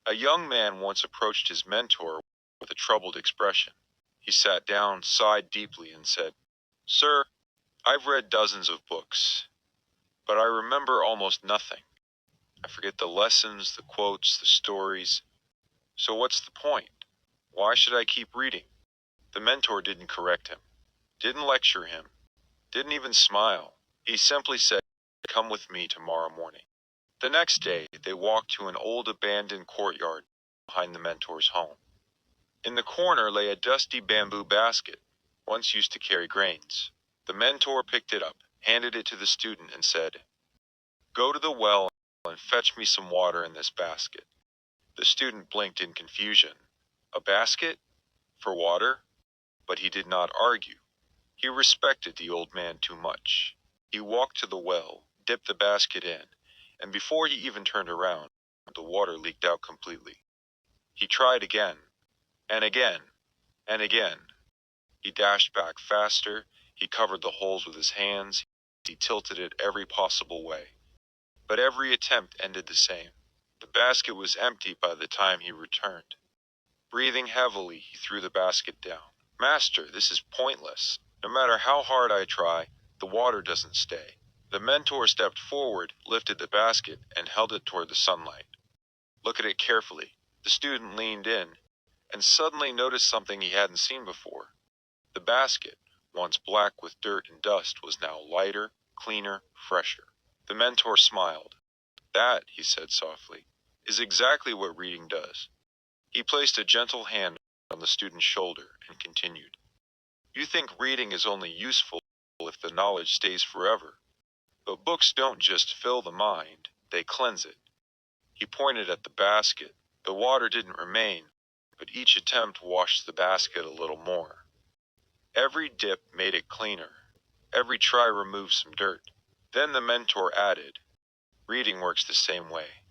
A young man once approached his mentor with a troubled expression. He sat down, sighed deeply, and said, "Sir, I've read dozens of books, but I remember almost nothing. I forget the lessons, the quotes, the stories. So what's the point? Why should I keep reading?" The mentor didn't correct him, didn't lecture him, didn't even smile. He simply said, "Come with me tomorrow morning." The next day, they walked to an old abandoned courtyard behind the mentor's home. In the corner lay a dusty bamboo basket, once used to carry grains. The mentor picked it up, handed it to the student, and said, "Go to the well and fetch me some water in this basket." The student blinked in confusion. A basket? For water? But he did not argue. He respected the old man too much. He walked to the well, dipped the basket in, and before he even turned around, the water leaked out completely. He tried again, and again, and again. He dashed back faster, he covered the holes with his hands, he tilted it every possible way. But every attempt ended the same. The basket was empty by the time he returned. Breathing heavily, he threw the basket down. "Master, this is pointless. No matter how hard I try, the water doesn't stay." The mentor stepped forward, lifted the basket, and held it toward the sunlight. "Look at it carefully." The student leaned in, and suddenly noticed something he hadn't seen before. The basket, once black with dirt and dust, was now lighter, cleaner, fresher. The mentor smiled. "That," he said softly, "is exactly what reading does." He placed a gentle hand on the student's shoulder and continued, "You think reading is only useful if the knowledge stays forever. But books don't just fill the mind, they cleanse it." He pointed at the basket. The water didn't remain, but each attempt washed the basket a little more. Every dip made it cleaner. Every try removed some dirt. Then the mentor added, "Reading works the same way.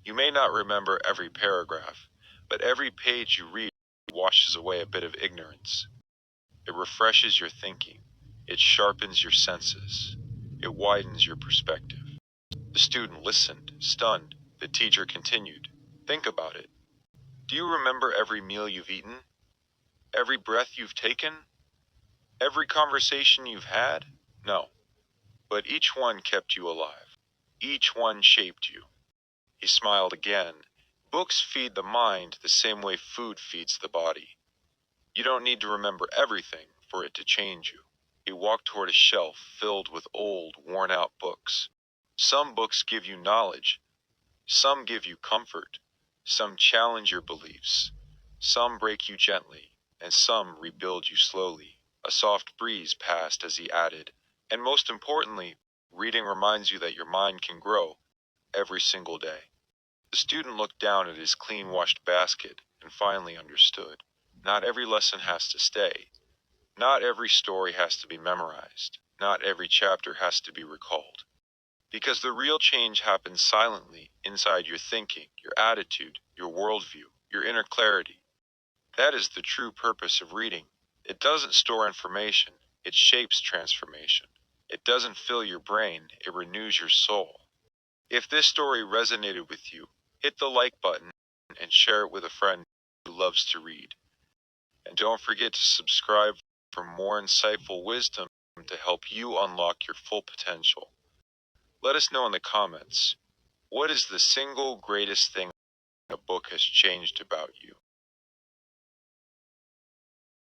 You may not remember every paragraph, but every page you read washes away a bit of ignorance. It refreshes your thinking. It sharpens your senses. It widens your perspective." The student listened, stunned. The teacher continued, "Think about it. Do you remember every meal you've eaten? Every breath you've taken? Every conversation you've had? No. But each one kept you alive. Each one shaped you." He smiled again. "Books feed the mind the same way food feeds the body. You don't need to remember everything for it to change you." He walked toward a shelf filled with old, worn-out books. "Some books give you knowledge. Some give you comfort. Some challenge your beliefs. Some break you gently, and some rebuild you slowly." A soft breeze passed as he added, "And most importantly, reading reminds you that your mind can grow every single day." The student looked down at his clean-washed basket and finally understood. Not every lesson has to stay. Not every story has to be memorized. Not every chapter has to be recalled. Because the real change happens silently inside your thinking, your attitude, your worldview, your inner clarity. That is the true purpose of reading. It doesn't store information, it shapes transformation. It doesn't fill your brain, it renews your soul. If this story resonated with you, hit the like button and share it with a friend who loves to read. And don't forget to subscribe for more insightful wisdom to help you unlock your full potential. Let us know in the comments, what is the single greatest thing a book has changed about you?